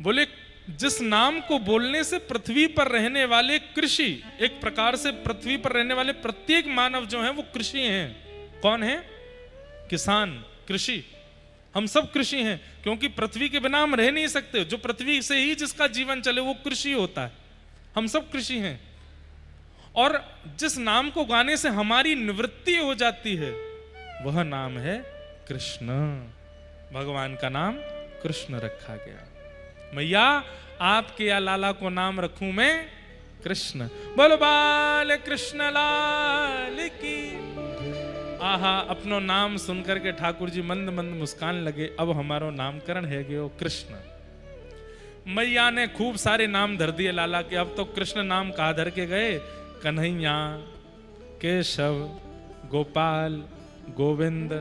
बोले जिस नाम को बोलने से पृथ्वी पर रहने वाले कृषि, एक प्रकार से पृथ्वी पर रहने वाले प्रत्येक मानव जो है वो कृषि हैं। कौन है? किसान, कृषि। हम सब कृषि हैं, क्योंकि पृथ्वी के बिना हम रह नहीं सकते। जो पृथ्वी से ही जिसका जीवन चले वो कृषि होता है। हम सब कृषि हैं। और जिस नाम को गाने से हमारी निवृत्ति हो जाती है वह नाम है कृष्ण। भगवान का नाम कृष्ण रखा गया। मैया आपके या लाला को नाम रखूं मैं कृष्ण। बोलो बाल कृष्ण लाल की। आहा, अपनो नाम सुनकर के ठाकुर जी मंद मंद मुस्कान लगे। अब हमारो नामकरण है गयो कृष्ण। मैया ने खूब सारे नाम धर दिए लाला के। अब तो कृष्ण नाम कहा धर के गए? कन्हैया, केशव, गोपाल, गोविंद,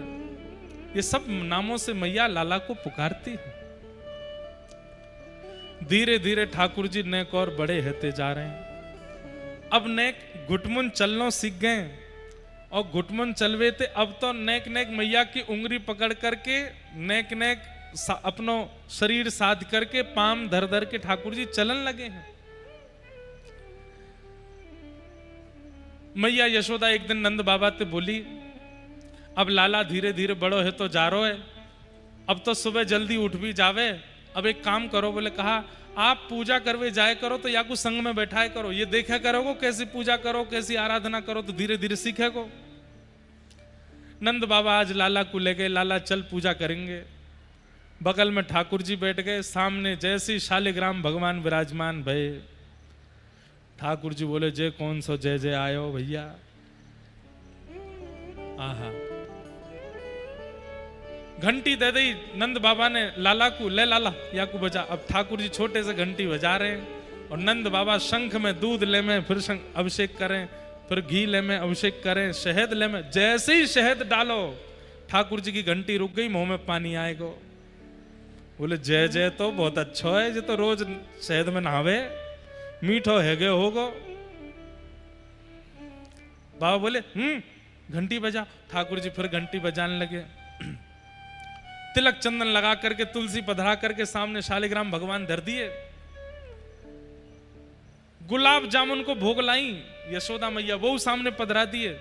ये सब नामों से मैया लाला को पुकारती है। धीरे धीरे ठाकुर जी नेक और बड़े होते जा रहे हैं। अब नेक घुटमुन चलनो सीख गए और घुटमुन चलवे थे। अब तो नेक नेक मैया की उंगली पकड़ करके नेक नेक अपनो शरीर साध करके पाम धर धर के ठाकुर जी चलन लगे हैं। मैया यशोदा एक दिन नंद बाबा ते बोली, अब लाला धीरे धीरे बड़ो है तो जा रो है, अब तो सुबह जल्दी उठ भी जावे। अब एक काम करो। बोले कहा आप पूजा करवे जाए करो तो या कुछ संग में बैठाए करो, ये देखा करोगे कैसी पूजा करो, कैसी आराधना करो, तो धीरे धीरे सीखे को। नंद बाबा आज लाला को ले गए। लाला चल पूजा करेंगे। बगल में ठाकुर जी बैठ गए। सामने जैसी शालिग्राम भगवान विराजमान भये। ठाकुर जी बोले जय कौन सो जय जय आयो भैया। आहा, घंटी दे दी नंद बाबा ने लाला को। ले लाला या को बजा। अब ठाकुर जी छोटे से घंटी बजा रहे हैं और नंद बाबा शंख में दूध ले में फिर अभिषेक करें, फिर घी ले में अभिषेक करें, शहद ले में। जैसे ही शहद डालो ठाकुर जी की घंटी रुक गई, मुंह में पानी आएगो। बोले जय जय तो बहुत अच्छा है, जो तो रोज शहद में नहावे, मीठो है गए होगो। बाबा बोले घंटी बजा। ठाकुर जी फिर घंटी बजाने लगे। तिलक चंदन लगा करके तुलसी पधरा करके सामने शालिग्राम भगवान धर दिए। गुलाब जामुन को भोग लाई यशोदा मैया, वो सामने पधरा दिए।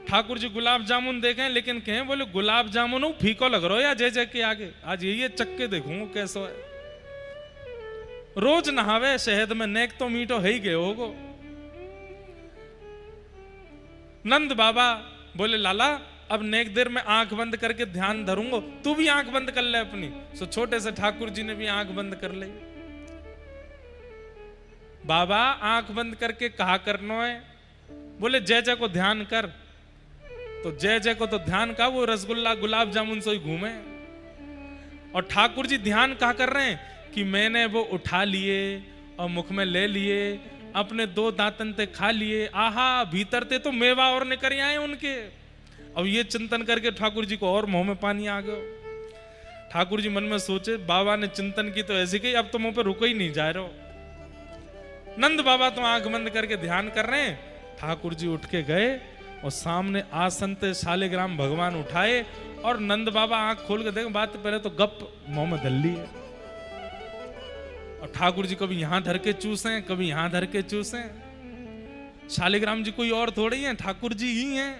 ठाकुर जी गुलाब जामुन देखें लेकिन कहें, बोले गुलाब जामुन फीको लग रहा हो या जय जय के आगे। आज ये चक्के देखूंगा कैसो है। रोज नहावे शहद में, नेक तो मीठो है ही गए होगो। नंद बाबा बोले लाला अब नेक देर में आंख बंद करके ध्यान धरूंगा, तू भी आंख बंद कर ले अपनी। सो छोटे से ठाकुर जी ने भी आंख बंद कर ली। बाबा आंख बंद करके कहा करना है? बोले जय जय को ध्यान कर। तो जय जय को तो ध्यान का, वो रसगुल्ला गुलाब जामुन से ही घूमे। और ठाकुर जी ध्यान कहा कर रहे हैं कि मैंने वो उठा लिए और मुख में ले लिए, अपने 2 दांतन ते खा लिए। आहा, भीतर ते तो मेवा और निकल आए उनके। अब ये चिंतन करके ठाकुर जी को और मुंह में पानी आ गया। ठाकुर जी मन में सोचे बाबा ने चिंतन की तो ऐसी कही, अब तो मुंह पे रुको ही नहीं जा रहे। नंद बाबा तो आंख बंद करके ध्यान कर रहे हैं। ठाकुर जी उठ के गए और सामने आसन ते शालिग्राम भगवान उठाए और नंद बाबा आंख खोल के देखे। बात पहले तो गप मुंह में धर ली है। और ठाकुर जी कभी यहां धर के चूसे, कभी यहां धर के चूसे। शालिग्राम जी कोई और थोड़े ही है, ठाकुर जी ही हैं,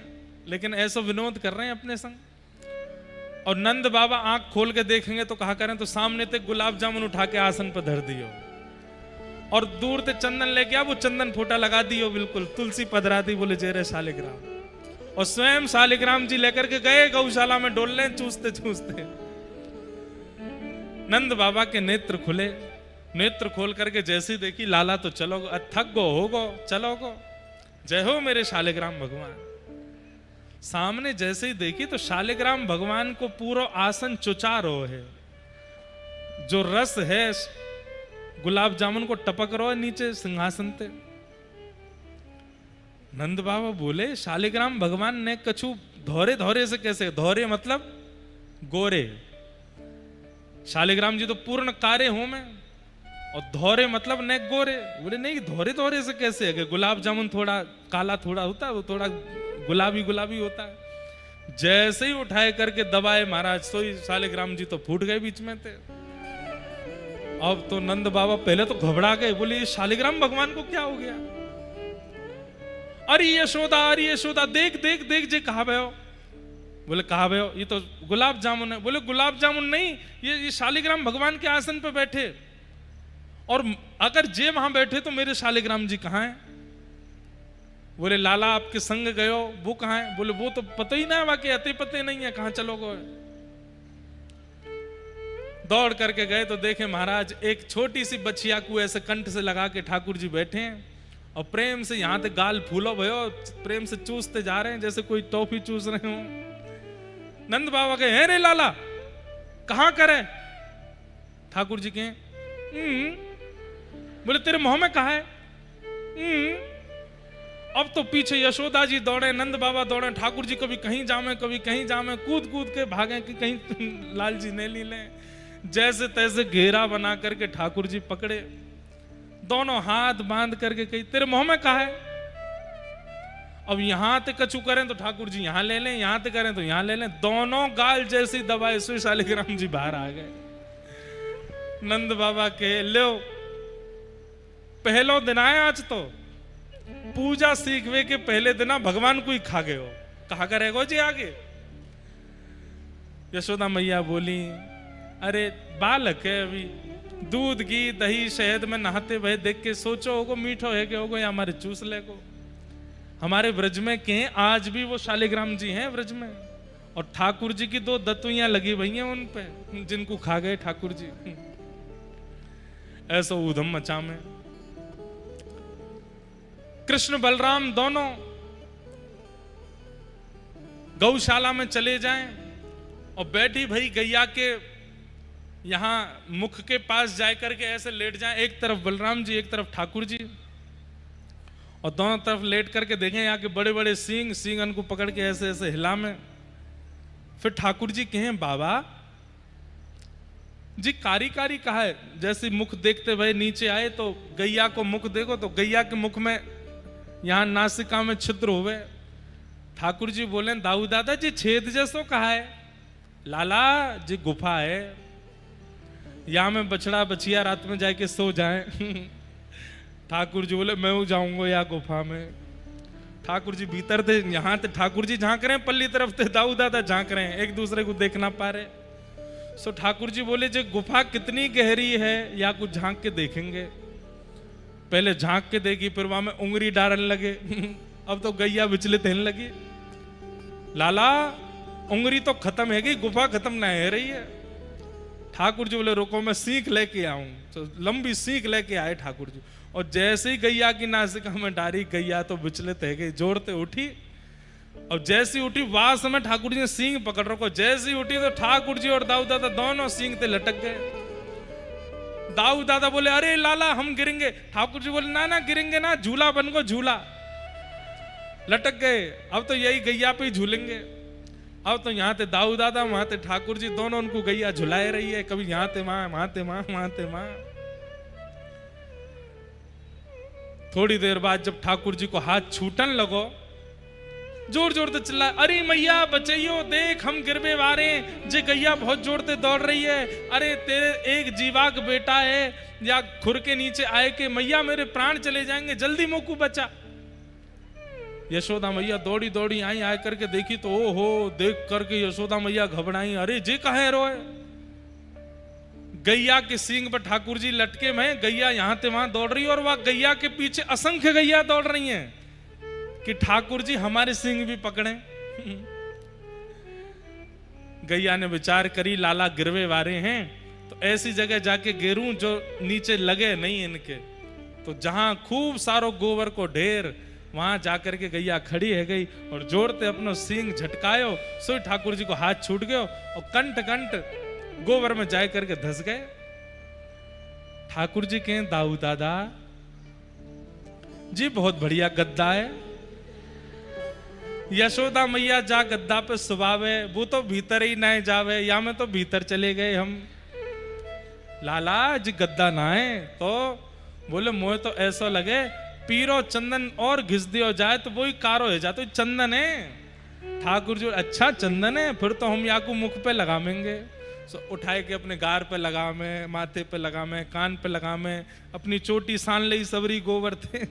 लेकिन ऐसा विनोद कर रहे हैं अपने संग। और नंद बाबा आंख खोल के देखेंगे तो कहा करें, तो सामने ते गुलाब जामुन उठा के आसन पर धर दियो और दूर ते चंदन लेके आ, वो चंदन फोटा लगा दियो, बिल्कुल तुलसी पधरा दी। बोले जय रे शालिग्राम। और स्वयं शालिग्राम जी लेकर के गए गौशाला में डोलने, चूसते चूसते नंद बाबा के नेत्र खुले। नेत्र खोल करके जैसी देखी लाला तो चलो थक गो होगो, चलो गो। जय हो मेरे शालिग्राम भगवान। सामने जैसे ही देखी तो शालिग्राम भगवान को पूरा आसन चुचारो है। जो रस है गुलाब जामुन को टपक रहा है नीचे सिंहासन पे। नंद बाबा बोले शालिग्राम भगवान ने कछु धौरे धौरे से कैसे? धौरे मतलब गोरे। शालिग्राम जी तो पूर्ण कारे हो में, और धौरे मतलब ने गोरे। बोले नहीं, धौरे धौरे से कैसे है? गुलाब जामुन थोड़ा काला थोड़ा होता है, वो थोड़ा गुलाबी गुलाबी होता है। जैसे ही उठाए करके दबाए महाराज, तो शालिग्राम जी तो फूट गए बीच में थे। अब तो नंद बाबा पहले तो घबरा गए, बोले ये शालिग्राम भगवान को क्या हो गया? अरे यशोदा देख देख देख जे कहा भयो। बोले कहा भयो? ये तो गुलाब जामुन है। बोले गुलाब जामुन नहीं, ये शालिग्राम भगवान के आसन पे बैठे, और अगर जे वहां बैठे तो मेरे शालिग्राम जी कहाँ हैं? बोले लाला आपके संग गयो, वो कहाँ है? बोले वो तो पता ही ना है, बाकी अते पते नहीं है, कहाँ चलोगे? दौड़ करके गए तो देखे महाराज एक छोटी सी बछिया को ऐसे कंठ से लगा के ठाकुर जी बैठे हैं, और प्रेम से यहां तक गाल फूलो भयो, प्रेम से चूसते जा रहे हैं जैसे कोई टॉफी चूस रहे हो। नंद बाबा कहे, हे रे लाला कहां करे? ठाकुर जी कहे, बोले तेरे मुंह में कहा है? अब तो पीछे यशोदा जी दौड़े, नंद बाबा दौड़े, ठाकुर जी कभी कहीं जामे कभी कहीं जामे, कूद कूद के भागे कि कहीं लाल जी ने ली लें। जैसे तैसे घेरा बना करके ठाकुर जी पकड़े, दोनों हाथ बांध करके कही, तेरे मुंह में कहा है? अब यहां ते कछु करें तो ठाकुर जी यहां ले लें, यहां ते करें तो यहां ले लें, दोनों गाल जैसी दबाए सो शालिग्राम जी बाहर आ गए। नंद बाबा के लो पहलो दिन आए, आज तो पूजा सीखवे के पहले दिन भगवान को ही खा गए हो, कहा करेगो जी आगे? यशोदा मैया बोली, अरे बालक है अभी, दूध घी दही शहद में नहाते हुए देख के सोचो होगो मीठो है कि होगो या हमारे चूस ले को। हमारे ब्रज में के आज भी वो शालिग्राम जी हैं ब्रज में, और ठाकुर जी की 2 दत्तुइयां लगी हुई हैं उन पे, जिनको खा गए ठाकुर जी। ऐसा ऊधम मचा में कृष्ण बलराम दोनों गौशाला में चले जाएं, और बैठी भाई गैया के यहां मुख के पास जाए करके ऐसे लेट जाएं, एक तरफ बलराम जी एक तरफ ठाकुर जी, और दोनों तरफ लेट करके देखें यहाँ के बड़े बड़े सींग उनको पकड़ के ऐसे ऐसे हिला में। फिर ठाकुर जी कहें, बाबा जी कारी कारी कहा है? जैसे मुख देखते हुए नीचे आए तो गैया को मुख देखो तो गैया के मुख में यहां नासिका में छिद्र हुए। ठाकुर जी बोले, दाऊ दादा जी छेद जैसो कहा है? लाला जी गुफा है, या में बछड़ा बछिया रात में जाके सो जाए। ठाकुर जी बोले, मैं जाऊंगा या गुफा में। ठाकुर जी भीतर थे, यहाँ थे ठाकुर जी झांक रहे हैं, पल्ली तरफ थे दाऊ दादा झांक रहे हैं, एक दूसरे को देख ना पा रहे। सो ठाकुर जी बोले, जो गुफा कितनी गहरी है या कुछ झांक के देखेंगे? पहले झांक के देखी, फिर वहां में उंगली डालने लगे। अब तो गैया विचलित होने लगी, लाला उंगली तो खत्म है गई, गुफा खत्म ना है रही है। ठाकुर जी बोले, रुको मैं सीख लेके आऊं। तो लंबी सीख लेके आए ठाकुर जी, और जैसे ही गैया की नासिका में डारी, गैया तो विचलित है गई, जोरते उठी, और जैसी उठी वहां समय ठाकुर जी ने सींग पकड़ रखो, जैसी उठी तो ठाकुर जी और दाऊ दादा दोनों सींग ते लटक गए। दाऊ दादा बोले, अरे लाला हम गिरेंगे। ठाकुर जी बोले, ना ना गिरेंगे ना, झूला बन को झूला। लटक गए, अब तो यही गैया पे ही झूलेंगे। अब तो यहाँ थे दाऊ दादा, वहां थे ठाकुर जी, दोनों उनको गैया झुलाए रही है, कभी यहाँ थे वहां, वहां थे वहां, वहां थे वहां। थोड़ी देर बाद जब ठाकुर जी को हाथ छूटन लगो, जोर जोर से चिल्लाए, अरे मैया बचाइयो, देख हम गिरवे वारे, जे गैया बहुत जोर से दौड़ रही है, अरे तेरे एक जीवाक बेटा है या खुर के नीचे आए के मैया मेरे प्राण चले जाएंगे, जल्दी मोकू बचा। यशोदा मैया दौड़ी दौड़ी आई, आए करके देखी तो ओ हो, देख करके यशोदा मैया घबराई, अरे जे कहे रोए? गैया के सींग पर ठाकुर जी लटके में, गैया यहां से वहां दौड़ रही है, और वह गैया के पीछे असंख्य गैया दौड़ रही हैं कि ठाकुर जी हमारे सींग भी पकड़े। गैया ने विचार करी, लाला गिरवे वारे हैं तो ऐसी जगह जाके गिरूं जो नीचे लगे नहीं इनके, तो जहां खूब सारो गोबर को ढेर, वहां जाकर के गैया खड़ी है गई, और जोरते अपनो सींग झटकायो, सो ठाकुर जी को हाथ छूट गयो, और कंट कंट गोबर में जाए करके धस गए। ठाकुर जी कहे, दाऊ दादा जी बहुत बढ़िया गद्दा है, यशोदा मैया जा गद्दा पे सुबावे, वो तो भीतर ही ना जावे, या में तो भीतर चले गए हम। लाला जी गद्दा ना है तो बोले, मोहे तो ऐसा लगे पीरो चंदन और घिस दियो जाए तो वही कारो है जा, तो चंदन है। ठाकुर जी, अच्छा चंदन है, फिर तो हम या को मुख पे लगावेंगे। सो उठाए के अपने गार पे लगा में, माथे पे लगा में, कान पे लगा में, अपनी चोटी सान ली सबरी गोवर थे।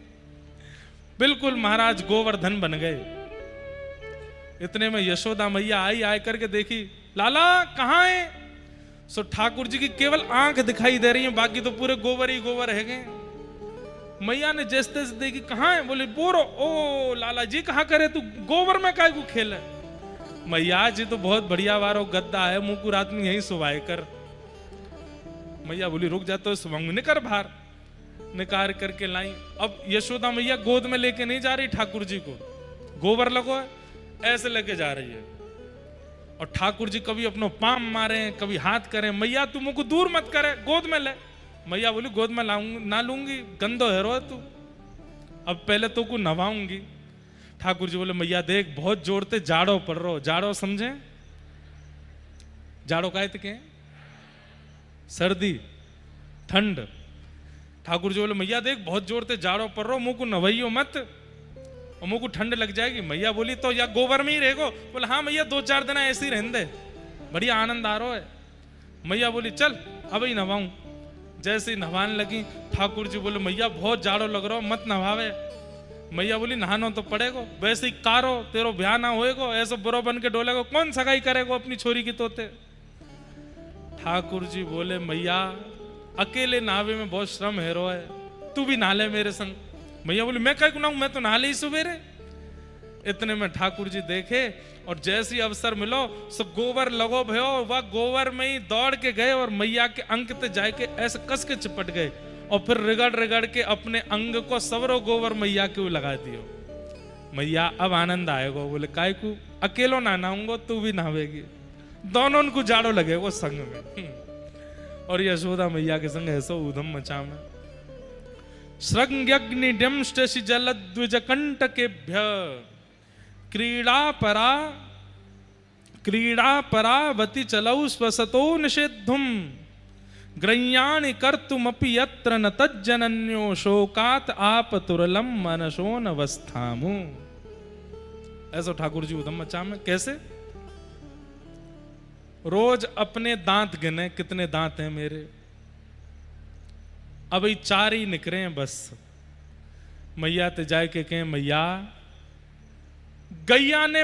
बिल्कुल महाराज गोवर्धन बन गए। इतने में यशोदा मैया आई, आए करके देखी, लाला कहाँ है? सो ठाकुर जी की केवल आंख दिखाई दे रही है, बाकी तो पूरे गोबर ही गोबर है गए। मैया ने जैसे तैसे देखी, कहाँ है? बोले बोरो। ओ लाला जी कहाँ करे तू, गोबर में काय को खेल है? मैया जी तो बहुत बढ़िया वारो गद्दा है, मुंह को रात में यही सुवाए कर। मैया बोली रुक जा, तो सुबह निकर बाहर। निकार करके लाई। अब यशोदा मैया गोद में लेके नहीं जा रही ठाकुर जी को, गोबर लगो है ऐसे लेके जा रही है। और ठाकुर जी कभी अपनो पाम मारे, कभी हाथ करें। मैया तू मुझको दूर मत करे, गोद में ले। मैया बोली गोद में ना लूंगी, गंदो है रो तू, अब पहले तो को नवाऊंगी। ठाकुर जी बोले मैया देख बहुत जोड़ते जाड़ो पड़ रहो। जाड़ो समझे? जाड़ो का के सर्दी ठंड। ठाकुर जी बोले मैया देख बहुत जोड़ते जाड़ो पड़ रहो, मुंह को नवाइयो मत और मुंह को ठंड लग जाएगी। मैया बोली तो या गोबर में ही रहेगो? बोले हाँ मैया 2-4 दिन ऐसे ही रहने दे, बढ़िया आनंद आ रहा है। मैया बोली चल अब ही नवाऊं। जैसे ही नहाने लगी, ठाकुर जी बोले मैया बहुत जाड़ो लग रहा हो, मत नहावे। मैया बोली नहानो तो पड़ेगो, वैसे ही कारो तेरो ब्याह ना होएगो, ऐसे बुरो बन के डोलेगो, कौन सगाई करेगो अपनी छोरी की तोते? ठाकुर जी बोले मैया अकेले नहावे में बहुत श्रम है रो है, तू भी नहा ले मेरे संग। मैया बोली मैं क्या गुनाहूं, मैं तो नहा ली सवेरे। इतने में ठाकुर जी देखे और जैसी अवसर मिलो सब गोबर लगो भयो, वह गोबर में ही दौड़ के गए और मैया के अंक ते जाके ऐसे कस के चिपट गए और फिर रिगड़ रिगड़ के अपने अंग को सवरो गोबर मैया के लगा दियो। मैया अब आनंद आएगो। बोले काय को अकेलो ना नहाऊंगो, तू भी नहावेगी, दोनों को जाड़ो लगेगो संग में। और यशोदा मैया के संग ऐसो उधम मचा में। श्रृंग्यग्निड्यंष्टि जलद्विजकंटकेभ्य क्रीड़ा परावति चलौ स्वसतो निषेद्धुम ग्रह्याणि कर्तुमपि यत्र न तज्जनन्यो शोकात आपतुरलम मनसो नवस्थामु। ऐसा ठाकुर जी उधम मचा में। कैसे? रोज अपने दांत गिने, कितने दांत हैं मेरे, अब 4 ही निकले हैं बस। मैया ते जाए के कहें मैया गैया ने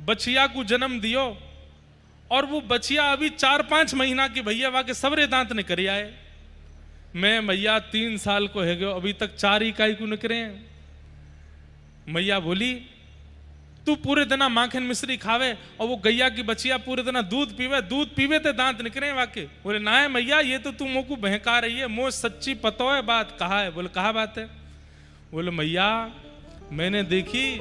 बछिया को जन्म दियो और वो बछिया अभी 4-5 महीना की भैया वाके सबरे दांत निकल आए। मैं मैया 3 साल को है गयो, अभी तक 4 ही काई को निकले हैं। मैया बोली तू पूरे दिन माखन मिश्री खावे और वो गैया की बचिया पूरे दिन दूध पीवे ते दांत निकले वाके। बोले ना है मैया ये तो तू मुँह को बहका रही है, मुँह सच्ची पतो है बात। कहा है? बोले कहा बात है? बोले मैया मैंने देखी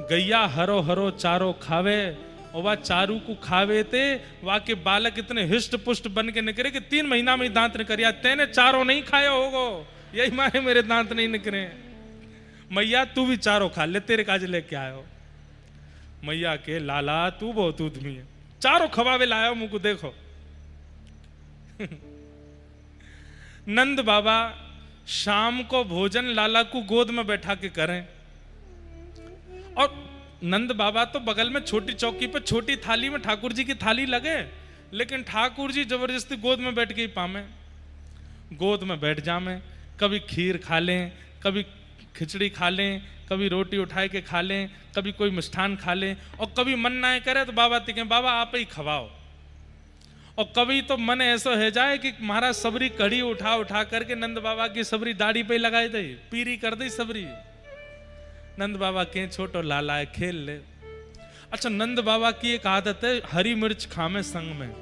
गैया हरो हरो चारो खावे और वह चारू को खावे थे वाके बालक इतने हिष्ट पुष्ट बन के निकले कि 3 महीना में दांत निकरिया। तेने चारो नहीं खाया होगो, यही मारे मेरे दांत नहीं निकले। मैया तू भी चारो खा ले, तेरे काज लेके आयो। मैया के लाला तू बहुत उद्यमी है, चारों खवावे लाया मुझको देखो। नंद बाबा शाम को भोजन लाला को गोद में बैठा के करें और नंद बाबा तो बगल में छोटी चौकी पर छोटी थाली में ठाकुर जी की थाली लगे, लेकिन ठाकुर जी जबरदस्ती गोद में बैठ के ही पामे। गोद में बैठ जामे, कभी खीर खा लें, कभी खिचड़ी खा लें, कभी रोटी उठाए के खा लें, कभी कोई मिष्ठान खा लें और कभी मन ना करे तो बाबा तिके बाबा आप ही खवाओ। और कभी तो मन ऐसा हो जाए कि महाराज सबरी कड़ी उठा उठा करके नंद बाबा की सबरी दाढ़ी पे लगाई दे, पीरी कर दी सबरी। नंद बाबा के छोटो लाला है खेल ले। अच्छा नंद बाबा की एक आदत है हरी मिर्च खावे संग में,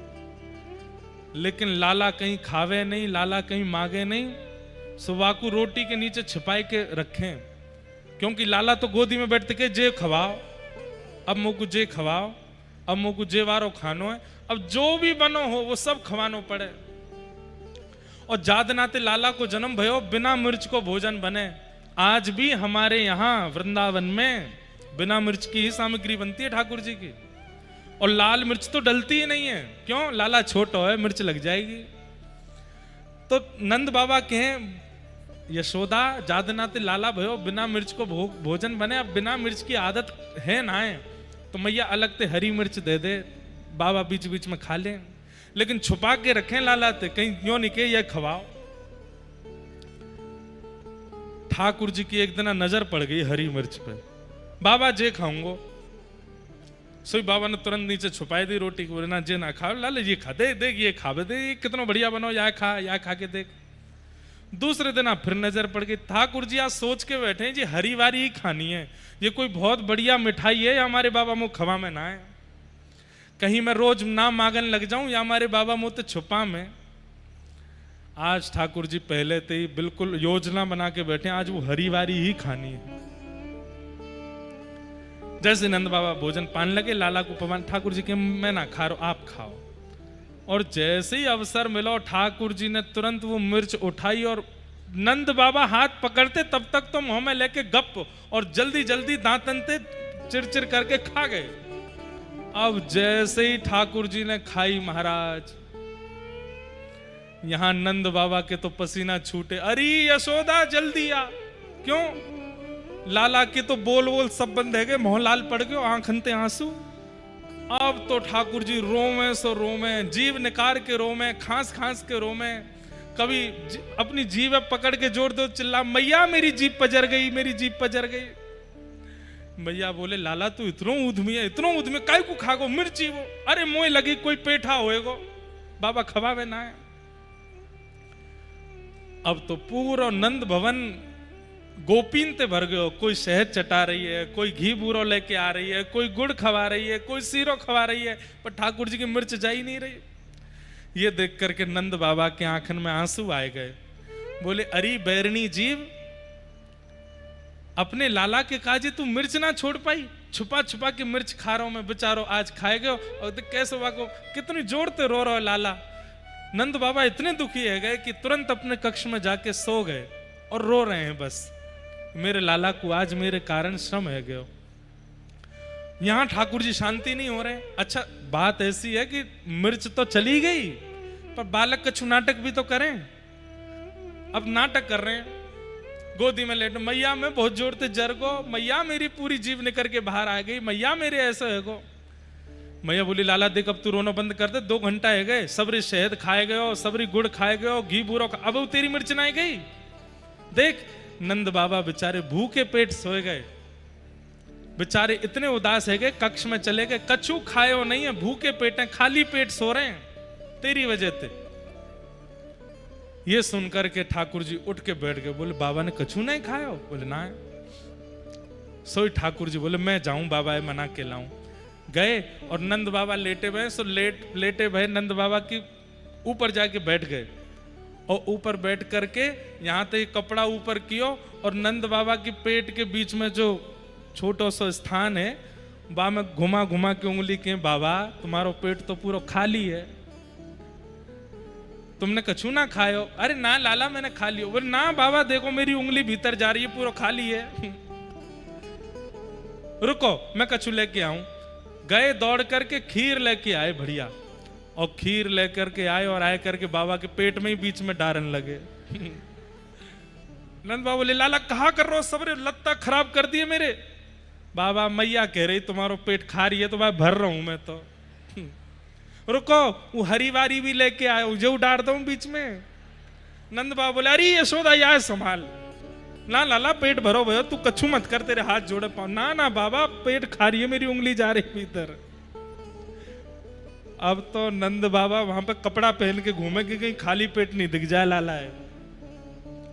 लेकिन लाला कहीं खावे नहीं, लाला कहीं मांगे नहीं, सुबह को रोटी के नीचे छिपाई के रखें, क्योंकि लाला तो गोदी में बैठते के जे खवाओ, अब मुँह को जे खवाओ, अब मुँह को जे वारो खानो है, अब जो भी बनो हो वो सब खवानो पड़े। और जाद नाते लाला को जन्म भयो बिना मिर्च को भोजन बने। आज भी हमारे यहाँ वृंदावन में बिना मिर्च की ही सामग्री बनती है ठाकुर जी की, और लाल मिर्च तो डलती ही नहीं है। क्यों? लाला छोटा है, मिर्च लग जाएगी। तो नंद बाबा कहें यशोदा जादनाते लाला भयो बिना मिर्च को भोजन बने, अब बिना मिर्च की आदत है ना है तो मैया अलग से हरी मिर्च दे दे, बाबा बीच बीच में खा लें। लेकिन छुपा के रखें लाला ते, कहीं यो नहीं के ये खवाओ। ठाकुर जी की एक दिन नजर पड़ गई हरी मिर्च पे, बाबा जे खाऊंगो। सोई बाबा ने तुरंत नीचे छुपाई दी रोटी को, ना जे ना खाओ लाले ये खा दे, देख ये खावे दे, ये कितना बढ़िया बनो, या खा के देख। दूसरे दिन आप फिर नजर पड़ गई। ठाकुर जी आज सोच के बैठे हैं जी हरी वारी ही खानी है, ये कोई बहुत बढ़िया मिठाई है या हमारे बाबा मुँह खवा में ना है, कहीं मैं रोज ना मांगन लग जाऊं या हमारे बाबा मुँह तो छुपा में। आज ठाकुर जी पहले से ही बिल्कुल योजना बना के बैठे, आज वो हरी वारी ही खानी है। जैसे नंद बाबा भोजन पाने लगे, लाला को पवन, ठाकुर जी के मैं ना खा रहा, आप खाओ। और जैसे ही अवसर मिला ठाकुर जी ने तुरंत वो मिर्च उठाई और नंद बाबा हाथ पकड़ते तब तक तो मुंह में लेके गप और जल्दी जल्दी दांतन से चिरचिर करके खा गए। अब जैसे ही ठाकुर जी ने खाई महाराज, यहां नंद बाबा के तो पसीना छूटे, अरे यशोदा जल्दी आ। क्यों? लाला के तो बोल बोल सब बंद है गए, मोह लाल पड़ गए, आंखनते आंसू। अब तो ठाकुर जी रोवे सो रोवे, जीव निकार के रोवे, खांस खांस के रोवे। कभी अपनी जीभ पकड़ के जोर दो, चिल्ला मैया मेरी जीभ पजर गई, मेरी जीभ पजर गई। मैया बोले लाला तू इतनो उधमी है, इतनो उधमी काय को खागो मिर्ची वो, अरे मोह लगी कोई पेठा होएगो, बाबा खवावे ना है। अब तो पूरा नंद भवन गोपीन ते भर गयो, कोई शहद चटा रही है, कोई घी बूरो लेके आ रही है, कोई गुड़ खवा रही है, कोई सीरो खवा रही है, पर ठाकुर जी की मिर्च जा ही नहीं रही। ये देख करके नंद बाबा के आंखन में आंसू आए गए। बोले अरे बैरनी जीव, अपने लाला के काजे तू मिर्च ना छोड़ पाई, छुपा छुपा के मिर्च खा रहा हूं मैं, बेचारो आज खाए गए और कैसे वाको कितनी जोरते रो रहा है लाला। नंद बाबा इतने दुखी है गए कि तुरंत अपने कक्ष में जाके सो गए और रो रहे हैं, बस मेरे लाला को आज मेरे कारण श्रम है गयो। यहां ठाकुर जी शांति नहीं हो रहे। अच्छा बात ऐसी है कि मिर्च तो चली गई, पर बालक कछु नाटक भी तो करें। अब नाटक कर रहे हैं, गोदी में लेट, मैया मैं बहुत जोर से जर गो, मैया मेरी पूरी जीभ निकल के बाहर आ गई, मैया मेरे ऐसा है गो। मैया बोली लाला देख अब तू रोना बंद कर दे, 2 घंटा है गए, सबरी शहद खाए गयो, सबरी गुड़ खाए गयो, घी बूरो अब वो तेरी मिर्च ना गई। देख नंद बाबा बेचारे भूखे पेट सोए गए, बेचारे इतने उदास है गए, कक्ष में चले गए, कछु खाए नहीं है, भूखे पेट है, खाली पेट सो रहे हैं तेरी वजह से। ये सुनकर के ठाकुर जी उठ के बैठ गए। बोले बाबा ने कछु नहीं खाया? बोले ना। सोई ठाकुर जी बोले मैं जाऊं बाबा मना के लाऊं। गए और नंद बाबा लेटे भय, सो लेटे भय नंद बाबा की ऊपर जाके बैठ गए और ऊपर बैठ करके यहां तक कपड़ा ऊपर कियो और नंद बाबा की पेट के बीच में जो छोटा सा स्थान है वहां में घुमा घुमा के उंगली के, बाबा तुम्हारो पेट तो पूरा खाली है, तुमने कछु ना खायो? अरे ना लाला मैंने खा लियो। बोले ना बाबा देखो मेरी उंगली भीतर जा रही है, पूरा खाली है। रुको मैं कछु लेके आऊं। गए दौड़ करके खीर लेके आए बढ़िया, और खीर लेकर के आए और आए करके बाबा के पेट में ही बीच में डारन लगे। नंद बाबा बोले लाला कहा कर रहे हो, सबरे लत्ता खराब कर दिए मेरे। बाबा मैया कह रही तुम्हारो पेट खा रही है तो मैं भर रहा हूं मैं तो। रुको वो हरी वारी भी लेके आए, जो डार दो बीच में। नंद बाबा बोले अरे यशोदा यार संभाल, ना लाला पेट भरो भयो, तू कछु मत कर, तेरे हाथ जोड़े पाओ। ना ना बाबा पेट खा रही है मेरी, उंगली जा रही भीतर। अब तो नंद बाबा वहां पे कपड़ा पहन के घूमे कि कहीं खाली पेट नहीं दिख जाए लाला है।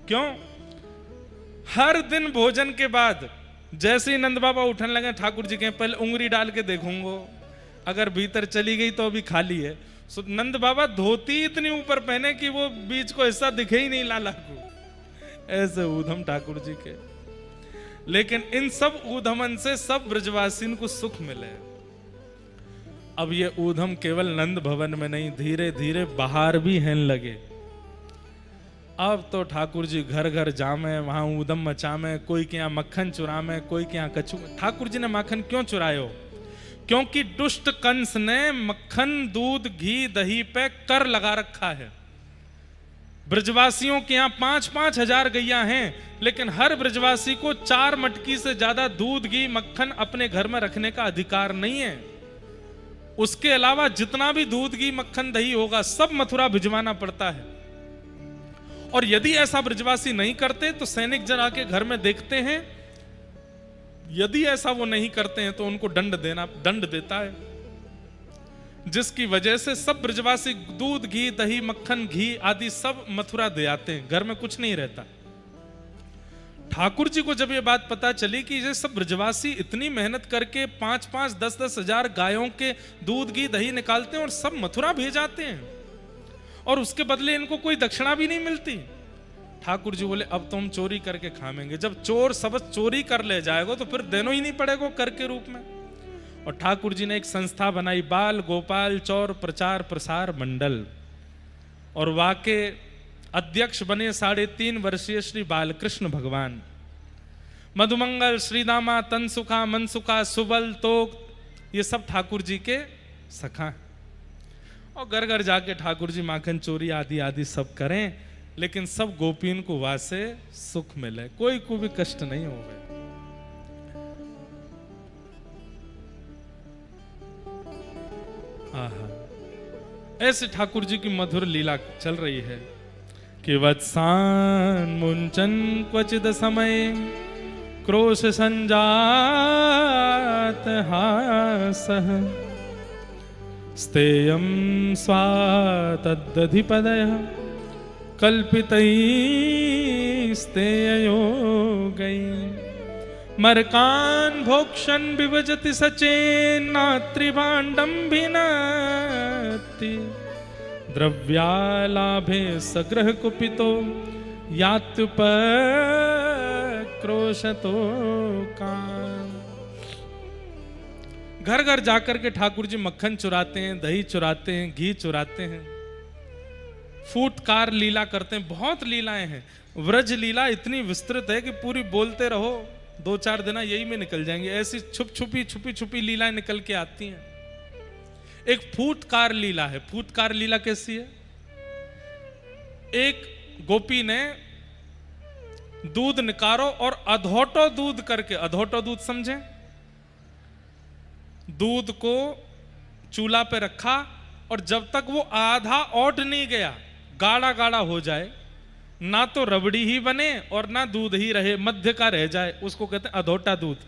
क्यों? हर दिन भोजन के बाद जैसे ही नंद बाबा उठने लगे ठाकुर जी के पहले उंगली डाल के देखूंगो, अगर भीतर चली गई तो अभी खाली है। सो नंद बाबा धोती इतनी ऊपर पहने कि वो बीच को हिस्सा दिखे ही नहीं लाला को। ऐसे ऊधम ठाकुर जी के। लेकिन इन सब ऊधमन से सब ब्रजवासियों को सुख मिले। अब ये ऊधम केवल नंद भवन में नहीं, धीरे धीरे बाहर भी हैं लगे। अब तो ठाकुर जी घर घर जामे, वहां ऊधम मचामे, कोई के यहाँ मक्खन चुरामे, कोई के यहाँ कछु। ठाकुर जी ने माखन क्यों चुरायो? क्योंकि दुष्ट कंस ने मक्खन दूध घी दही पे कर लगा रखा है। ब्रजवासियों के यहाँ 5-5 हजार गैया हैं, लेकिन हर ब्रजवासी को 4 मटकी से ज्यादा दूध घी मक्खन अपने घर में रखने का अधिकार नहीं है। उसके अलावा जितना भी दूध घी मक्खन दही होगा सब मथुरा भिजवाना पड़ता है। और यदि ऐसा ब्रजवासी नहीं करते तो सैनिक जन आके घर में देखते हैं, यदि ऐसा वो नहीं करते हैं तो उनको दंड देता है, जिसकी वजह से सब ब्रजवासी दूध घी दही मक्खन घी आदि सब मथुरा दे आते हैं, घर में कुछ नहीं रहता। ठाकुर जी को जब ये बात पता चली कि ये सब ब्रजवासी इतनी मेहनत करके 5-5 10-10 हजार गायों के दूध घी दही निकालते हैं और सब मथुरा भेजाते हैं और उसके बदले इनको कोई दक्षिणा भी नहीं मिलती, ठाकुर जी बोले अब तो हम चोरी करके खाएंगे। जब चोर सब चोरी कर ले जाएगा तो फिर देना ही नहीं पड़ेगा कर के रूप में। और ठाकुर जी ने एक संस्था बनाई, बाल गोपाल चौर प्रचार प्रसार मंडल, और वाके अध्यक्ष बने 3.5 वर्षीय श्री बालकृष्ण भगवान। मधुमंगल श्रीदामा तनसुखा मनसुखा सुबल तोक ये सब ठाकुर जी के सखा। और घर घर जाके ठाकुर जी माखन चोरी आदि आदि सब करें, लेकिन सब गोपियों को वासे सुख मिले, कोई को भी कष्ट नहीं हो गए। ऐसे ठाकुर जी की मधुर लीला चल रही है कि वत्सान मुंचन क्वचिद समय क्रोश संजात हासः स्तेयं स्वातदधिपदयः कल्पितैस्तेययोगैः मरकान् भोक्षन् विभजति सचेन्नात्रिभाण्डं भिनत्ति द्रव्यालाभे सग्रह कुपितो यात्युपक्रोशतो काम। घर घर जाकर के ठाकुर जी मक्खन चुराते हैं, दही चुराते हैं, घी चुराते हैं, फूटकार लीला करते हैं। बहुत लीलाएं हैं। व्रज लीला इतनी विस्तृत है कि पूरी बोलते रहो 2-4 दिन यही में निकल जाएंगे। ऐसी छुपी छुपी लीलाएं निकल के आती हैं। एक फूटकार लीला है। फूटकार लीला कैसी है? एक गोपी ने दूध निकारो और अधोटो दूध करके, अधोटो दूध समझे, दूध को चूल्हा पे रखा और जब तक वो आधा ओट नहीं गया, गाढ़ा गाढ़ा हो जाए, ना तो रबड़ी ही बने और ना दूध ही रहे, मध्य का रह जाए, उसको कहते हैं अधोटा दूध।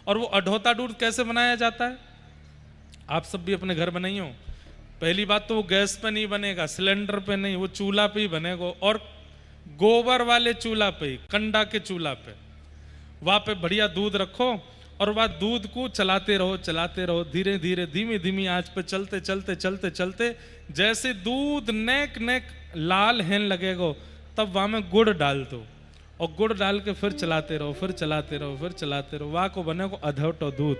और वो अधोटा दूध कैसे बनाया जाता है? आप सब भी अपने घर बनाई हो। पहली बात तो वो गैस पे नहीं बनेगा, सिलेंडर पे नहीं, वो चूल्हा पे ही बनेगा, और गोबर वाले चूल्हा पे ही, कंडा के चूल्हा पे, वहां पे बढ़िया दूध रखो और वह दूध को चलाते रहो धीरे धीरे धीमी धीमी आंच पे चलते चलते चलते चलते जैसे दूध नेक नेक लाल हेन लगेगा तब वहां में गुड़ डाल दो और गुड़ डाल के फिर चलाते रहो, फिर चलाते रहो, फिर चलाते रहो, वाह को बनेगा अधोटो दूध।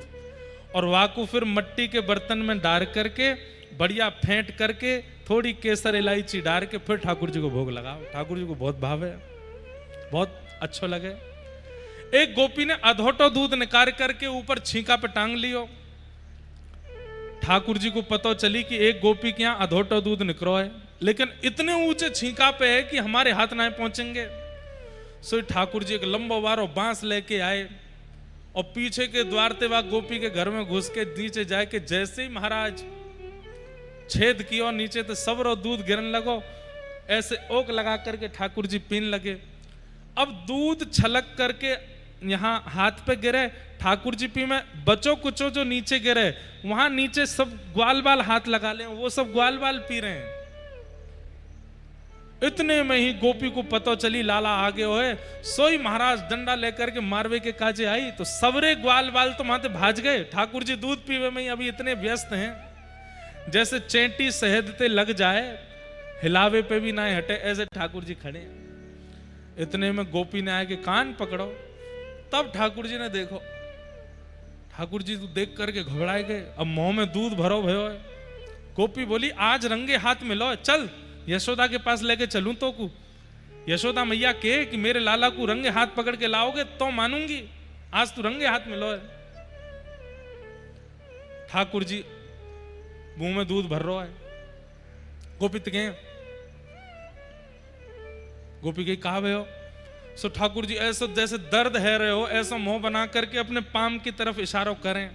और वाह को फिर मिट्टी के बर्तन में डाल करके बढ़िया फेंट करके थोड़ी केसर इलायची डाल के फिर ठाकुर जी को भोग लगाओ। ठाकुर जी को बहुत भाव है, बहुत अच्छा लगे। एक गोपी ने अधोटो दूध निकाल करके ऊपर छींका पे टांग लियो। ठाकुर जी को पता चली कि एक गोपी के यहाँ अधोटो दूध निकलो है, लेकिन इतने ऊंचे छींका पे है कि हमारे हाथ ना पहुंचेंगे। सो ठाकुर जी एक लंबा वारो बांस लेके आए और पीछे के द्वार ते वह गोपी के घर में घुस के नीचे जाए के जैसे ही महाराज छेद किया नीचे तो सबरो दूध गिरने लगो। ऐसे ओक लगा करके ठाकुर जी पीने लगे। अब दूध छलक करके यहाँ हाथ पे गिरे, ठाकुर जी पी में बचो कुचो जो नीचे गिरे वहां नीचे सब ग्वाल बाल हाथ लगा ले, वो सब ग्वाल बाल पी रहे हैं। इतने में ही गोपी को पता चली लाला आगे होए, सोई महाराज डंडा लेकर के मारवे के काजे आई तो सबरे ग्वाल बाल तो वहां भाज गए। ठाकुर जी दूध पीवे में ही अभी इतने व्यस्त हैं, जैसे चेंटी सहदते लग जाए हिलावे पे भी ना हटे, ऐसे ठाकुर जी खड़े। इतने में गोपी ने आके कान पकड़ो। तब ठाकुर जी ने देखो, ठाकुर जी तो देख करके घबराए गए। अब मुंह में दूध भरो भयो है। गोपी बोली आज रंगे हाथ में लो, चल यशोदा के पास लेके चलूं तो को। यशोदा मैया के कि मेरे लाला को रंगे हाथ पकड़ के लाओगे तो मानूंगी, आज तू रंगे हाथ में लो है। ठाकुर जी मुंह में दूध भर रहा है। गोपी के गोपी के कहा भयो। सो ठाकुर जी ऐसा जैसे दर्द है रहे हो ऐसा मुंह बना करके अपने पाम की तरफ इशारा करें।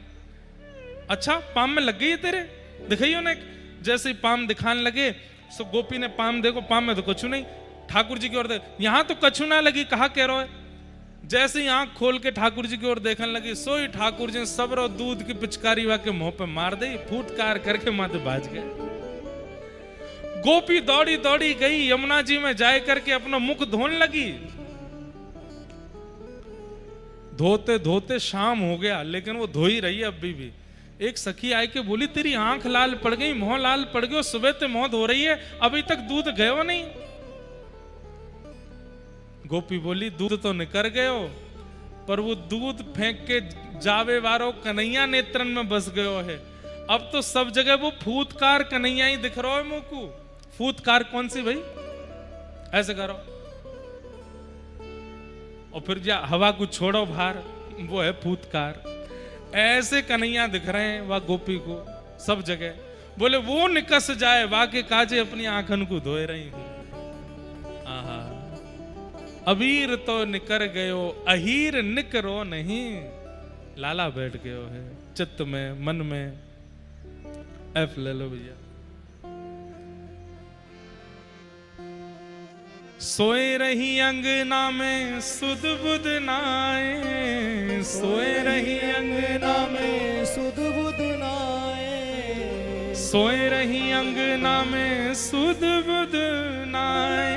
अच्छा पाम में लग गई है तेरे? दिखाइयो ना, जैसे ही पाम दिखाने लगे सो गोपी ने पाम देखो, पाम में तो कछु नहीं, ठाकुर जी की ओर देख, यहां तो कछु ना लगी, कहा कह रहा है। जैसे ही आंख खोल के ठाकुर जी की ओर देखने लगी, सोई ठाकुर जी सबरो दूध की पिचकारी वाके मुंह पे मार दी, फूटकार करके माथे बाज गए। गोपी दौड़ी दौड़ी गई यमुना जी में जाए करके अपना मुख धोने लगी। धोते धोते शाम हो गया, लेकिन वो धो ही रही है अभी भी। एक सखी आई के बोली, तेरी आंख लाल पड़ गई, मुंह लाल पड़ गयो, सुबह ते मुंह धो रही है, अभी तक दूध गयो नहीं। गोपी बोली, दूध तो निकर गयो, पर वो दूध फेंक के जावे वारो कन्हैया नेत्रन में बस गयो है। अब तो सब जगह वो फूतकार कन्हैया ही दिख रहा है मुंह को। फूतकार कौन सी भाई, ऐसे करो और फिर जा हवा को छोड़ो बाहर, वो है फूतकार। ऐसे कन्हैया दिख रहे हैं वह गोपी को सब जगह। बोले वो निकस जाए वाके काजे अपनी आंखन को धोए रही हूं। आहा, अबीर तो निकर गयो, अहीर निकरो नहीं। लाला बैठ गयो है चित्त में, मन में। एफ ले लो भैया। सोए रही अंगना में सुध बुध नाए, सोए रही अंगना में सुध बुध नाए, सोए रही अंगना में सुध बुध नाए,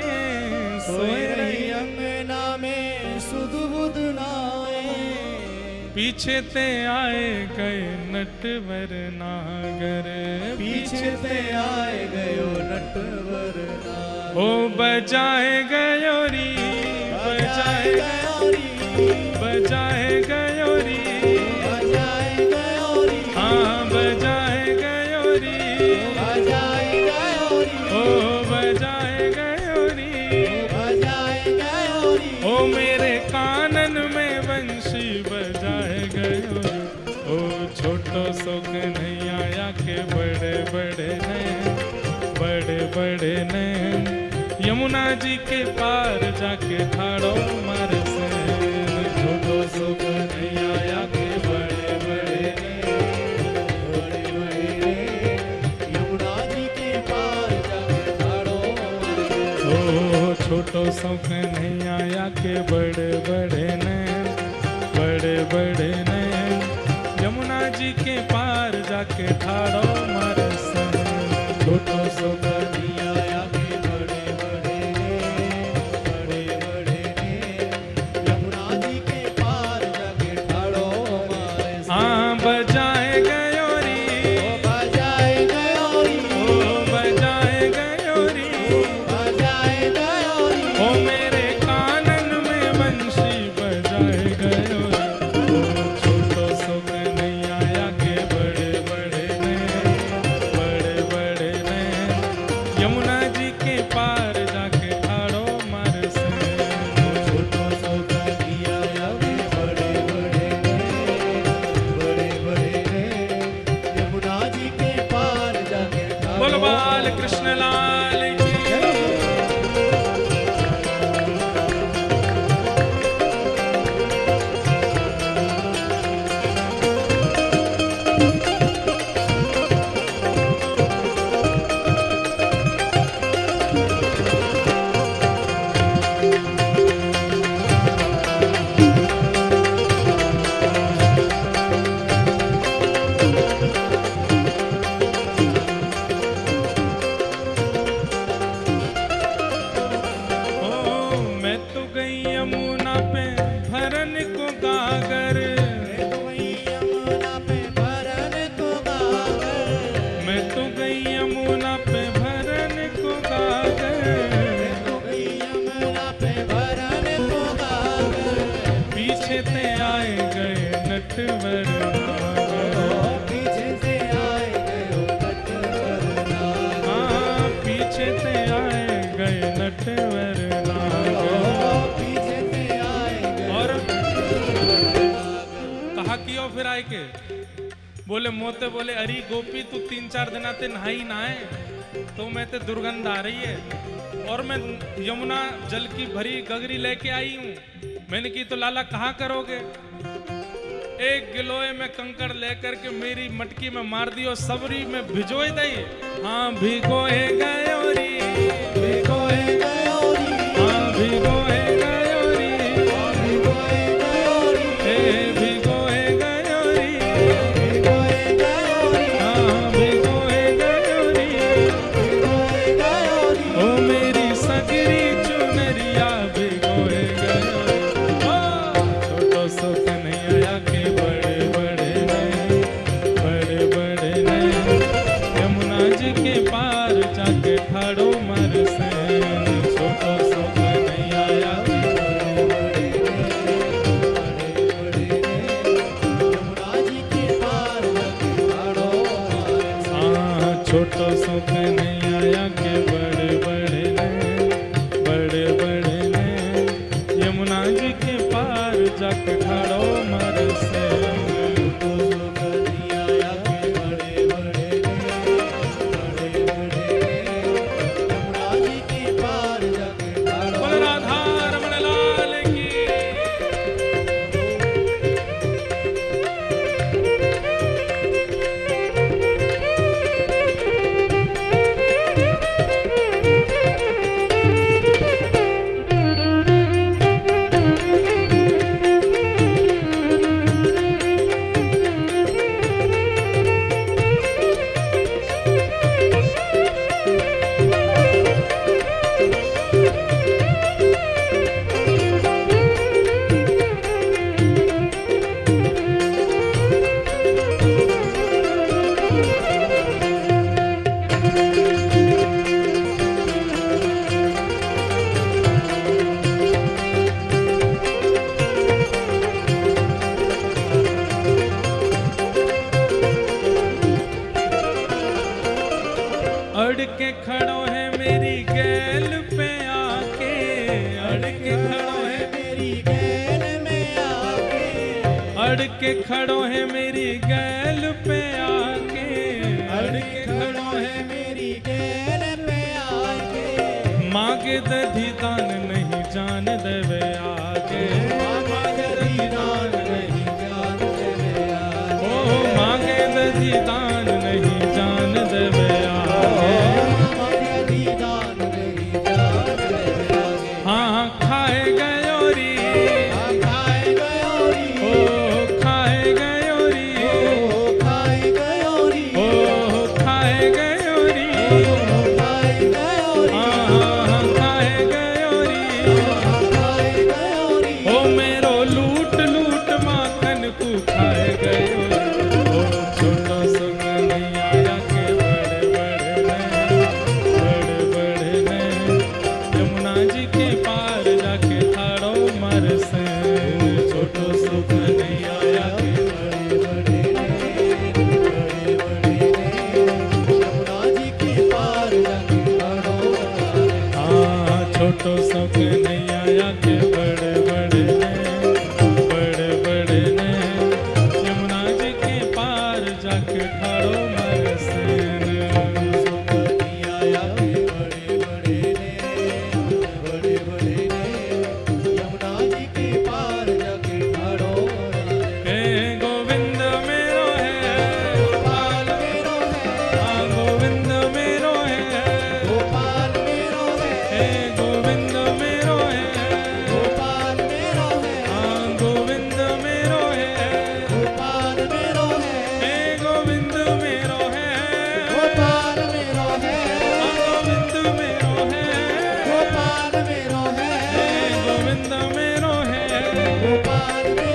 सोए रही अंगना में सुध बुध नाए। पीछे ते आए गए नटवर नागर, पीछे ते आए गयो नटवर नागर। ओ बजाए गयोरी, बजाए गयोरी, बजाए गयोरी, बजाए गयोरी, हाँ बजाए गयोरी, बजाए गयोरी, ओ बजाए गयोरी, बजाए गयोरी। ओ मेरे कानन में बंशी बजाए गयोरी। ओ छोटो सो कन्हैया आया के बड़े बड़े नैन, बड़े बड़े नैन, यमुना जी के पार जाके ठाड़ो मार से। छोटो सो कन्हैया आया के बड़े बड़े नैन, बड़े बड़े यमुना जी के पार जाके ठाड़ो मार से। ओ छोटो सो कन्हैया आया के बड़े बड़े नैन, बड़े बड़े नैन, यमुना जी के पार जाके ठाड़ो मार से। छोटो सो कन्हैया आया के बड़े बड़े नैन, बड़े बड़े यमुना जी के पार जाके ठाड़ो मार से। हाँ बजाए गयोरी, ओ बजाए गयोरी, ओ बजाए गयोरी, बजाए गयोरी, ओ मेरे कानन में बंशी बजाए गयोरी। ओ छोटो सो कन्हैया आया के बड़े बड़े नैन, बड़े बड़े नैन, यमुना जी के पार जाके ठाड़ो मार से। छोटो सो कन्हैया आया के बड़े बड़े यमुना जी के पार जाके ठाड़ो। बोलो बाल कृष्ण लाल की। मैं तो गई यमुना पे भरन को गागर, यमुना पे भरन को गागर, मैं तो गई यमुना पे भरन को गागर, यमुना पे भरन को गागर। पीछे ते आए गए नटवर नागर, पीछे से आए गयो नटवर नागर। हाँ पीछे ते आए गए नटवर नागर। पीछे से आए गयो और नटवर नागर। कहा कियो फिर आए के बोले मोते, बोले अरे गोपी तू 3-4 दिन आते नहाई नहाए तो मैं ते दुर्गंध आ रही है, और मैं यमुना जल की भरी गगरी लेके आई हूं। मैंने की तो लाला कहाँ करोगे। एक गिलोय में कंकड़ लेकर के मेरी मटकी में मार दियो, सबरी में भिजोए दई। हाँ भिगोए गयोरी, भिगोए गयोरी, हाँ भिगोए गयोरी, भिगोए गयोरी, हे भिगोए गयोरी, भिगोए गयोरी, हाँ भिगोए गयोरी। भिगोए गयोरी। ओ मेरी सगरी चुनरिया भिगोए गयोरी। ओ छोटो सो कन्हैया के बड़े बड़े नैन, बड़े बड़े नैन, यमुना जी के पार जाके ठाड़ो मर सैन। छोटो सो कन्हैया के यमुना जी के पार जाके ठाड़ो मारे सैन। हाँ छोटो सो कन्हैया के बड़े बड़े नैन, बड़े बड़े नैन, यमुना जी के पार जाके ठाड़ो मर सैन। तो सो कन्हैया के बड़े बड़े बड़े बड़े यमुना जी के पार जाके ठाड़ो। बोल राधा रमण लाल की। अड़ के खड़ो है मेरी गैल पे आके, अड़ के खड़ो है, मेरी गैल में आके, अड़ के खड़ो है मेरी गैल पे आके, अड़ के खड़ो है मेरी गैल में आके। मांगे दधी दान नहीं जान देवे आगे। मांगे दीदान नहीं जान देवे आगे। ओ मांगे दधी दान नहीं जान देवे आगे। मांगे दीदान नहीं जान देवे आगे। हाँ खाए गयोरी, खाए गयोरी, ओ खाए गयोरी, ओ खाए गयोरी, ओ खाए गयोरी, खाए गयोरी, हाँ खाए गयोरी। खाए गयोरी। ओ मेरो लूट लूट माखन को खाए गयोरी। ओ छोटो सो कन्हैया के बड़े बड़े नैन, बड़े बड़े नैन, यमुना जी के पार जाके ठाड़ो मर सैन। छोटो सो कन्हैया के बड़े बड़े बड़े बड़े यमुना जी के पार जाके ठाड़ो मारे। हाँ छोटो सो कन्हैया के बड़े बड़े नैन, बड़े बड़े नैन, यमुना जी के पार जाके ठाड़ो मर सैन। सो कन्हैया के बड़े बड़े बड़े बड़े यमुना जी के पार जाके ठाड़ो मारे। हे गोविंद मेरो है, गोपाल मेरो है, हाँ गोविंद मेरो है, गोपाल मेरो है, हे गोविंद मेरो है, गोपाल मेरो है, हाँ गोविंद मेरो है, गोपाल मेरो है, हे गोविंद मेरो है, गोपाल मेरो है, हाँ गोविंद मेरो है, गोपाल मेरो है, हे गोविंद मेरो है, गोपाल मेरो